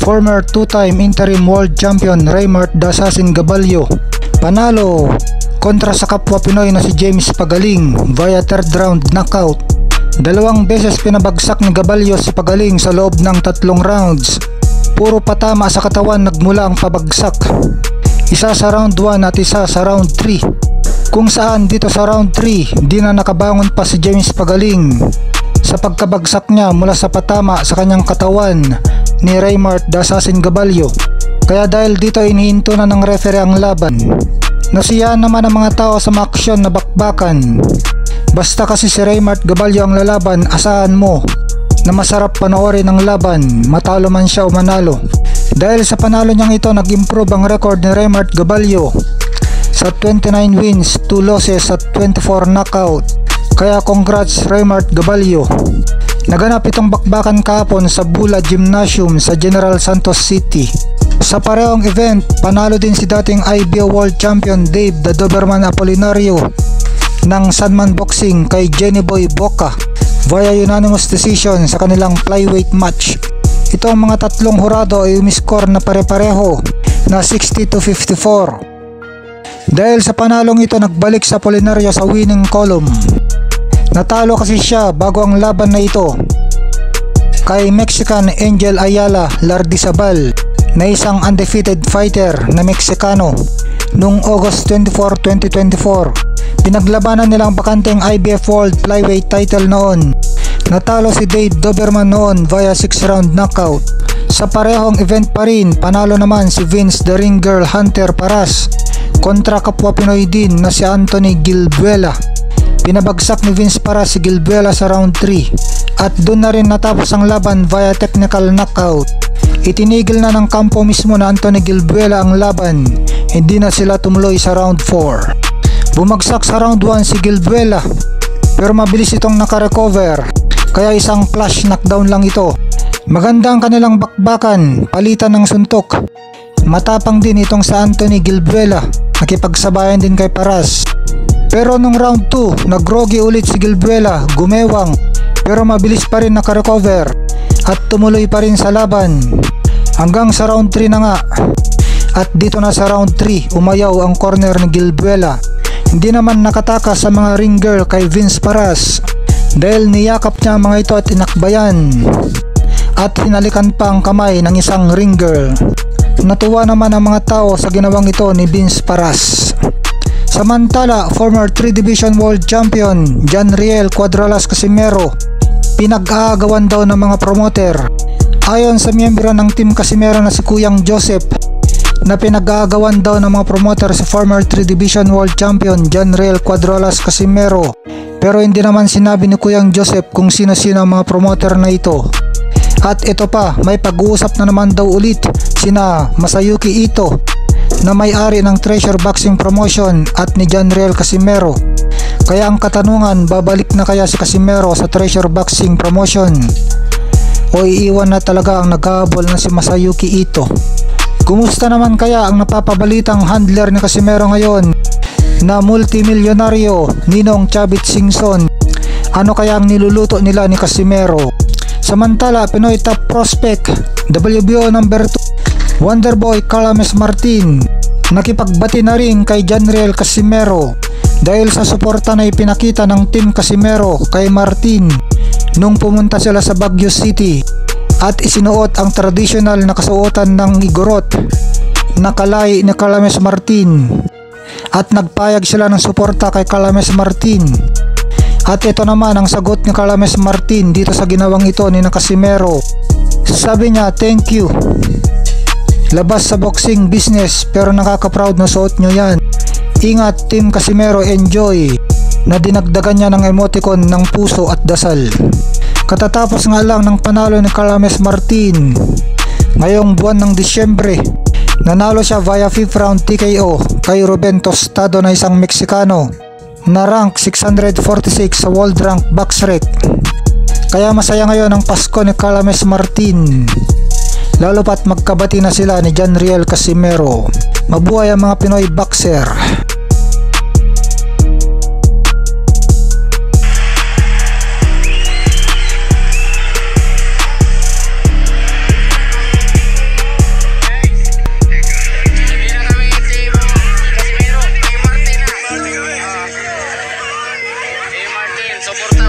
former two-time interim world champion Raymart the Assassin Gabalio. Panalo kontra sa kapwa Pinoy na si James Pagaling via third round knockout. 2 beses pinabagsak ni Gabalio si Pagaling sa loob ng 3 rounds. Puro patama sa katawan nagmula ang pabagsak. Isa sa round 1 at isa sa round 3. Kung saan dito sa round 3 di na nakabangon pa si James Pagaling sa pagkabagsak niya mula sa patama sa kanyang katawan ni Raymart the Assassin Gabalio. Kaya dahil dito inihinto na ng referee ang laban. Nasiyahan naman ang mga tao sa maaksyon na bakbakan. Basta kasi si Raymart Gabalio ang lalaban, asahan mo na masarap panoorin ang laban, matalo man siya o manalo. Dahil sa panalo niyang ito, nag-improve ang record ni Raymart Gabalio sa 29 wins, 2 losses at 24 knockout. Kaya congrats Raymart Gabalio. Naganap itong bakbakan kahapon sa Bula Gymnasium sa General Santos City. Sa parehong event, panalo din si dating IBO World Champion Dave the Doberman Apolinario ng Sandman Boxing kay Jenny Boy Boca via unanimous decision sa kanilang flyweight match. Ito ang mga tatlong hurado ay umiscore na pare-pareho na 60-54. Dahil sa panalong ito, nagbalik sa Apolinario sa winning column. Natalo kasi siya bago ang laban na ito kay Mexican Angel Ayala Lardizabal na isang undefeated fighter na Meksikano. Noong August 24, 2024, pinaglabanan nilang bakanteng IBF World Flyweight title noon. Natalo si Dave Doberman noon via 6-round knockout. Sa parehong event pa rin, panalo naman si Vince the Ring Girl Hunter Paras kontra kapwa Pinoy din na si Anthony Gilbuela. Pinabagsak ni Vince Paras si Gilbuela sa round 3 at doon na rin natapos ang laban via technical knockout. Itinigil na ng kampo mismo na Anthony Gilbuela ang laban, hindi na sila tumuloy sa round 4. Bumagsak sa round 1 si Gilbuela pero mabilis itong nakarecover kaya isang flash knockdown lang ito. Maganda ang kanilang bakbakan, palitan ng suntok. Matapang din itong sa Anthony Gilbuela, nakipagsabayan din kay Paras. Pero nung round 2, nagrogi ulit si Gilbuela, gumewang pero mabilis pa rin nakarecover at tumuloy pa rin sa laban hanggang sa round 3 na nga. At dito na sa round 3, umayaw ang corner ni Gilbuela. Hindi naman nakatakas sa mga ring girl kay Vince Paras dahil niyakap niya mga ito at inakbayan at hinalikan pa ang kamay ng isang ring girl. Natuwa naman ang mga tao sa ginawang ito ni Vince Paras. Samantala, former 3 Division World Champion John Riel Cuadralas Casimero pinag-aagawan daw ng mga promoter. Ayon sa miyembro ng Team Casimero na si Kuyang Joseph, na pinag-aagawan daw ng mga promoter si former 3 Division World Champion John Riel Cuadralas Casimero. Pero hindi naman sinabi ni Kuyang Joseph kung sino-sino ang mga promoter na ito. At ito pa, may pag-uusap na naman daw ulit sina Masayuki Ito na may-ari ng Treasure Boxing Promotion at ni John Riel Casimero. Kaya ang katanungan, babalik na kaya si Casimero sa Treasure Boxing Promotion o iiwan na talaga ang naghahabol na si Masayuki Ito? Kumusta naman kaya ang napapabalitang handler ni Casimero ngayon na multimilyonaryo Ninong Chavit Singson? Ano kaya ang niluluto nila ni Casimero? Samantala, Pinoy top prospect WBO number 2 Wonderboy Calames Martin nakipagbati na rin kay John Riel Casimero dahil sa suporta na ipinakita ng Team Casimero kay Martin nung pumunta sila sa Baguio City at isinuot ang traditional na kasuotan ng igorot na kalay ni Calames Martin at nagpayag sila ng suporta kay Calames Martin. At ito naman ang sagot ni Calames Martin dito sa ginawang ito ni Casimero. Sabi niya, "Thank you. Labas sa boxing business pero nakaka-proud na suot nyo yan. Ingat Team Casimero, enjoy." Na dinagdagan niya ng emoticon ng puso at dasal. Katatapos nga lang ng panalo ni Calames Martin ngayong buwan ng Disyembre, nanalo siya via 5th round TKO kay Ruben Tostado na isang Meksikano na rank 646 sa World Rank Boxrec. Kaya masaya ngayon ang Pasko ni Calames Martin, lalo pat magkabati na sila ni John Riel Casimero. Mabuhay ang mga Pinoy boxer. suporta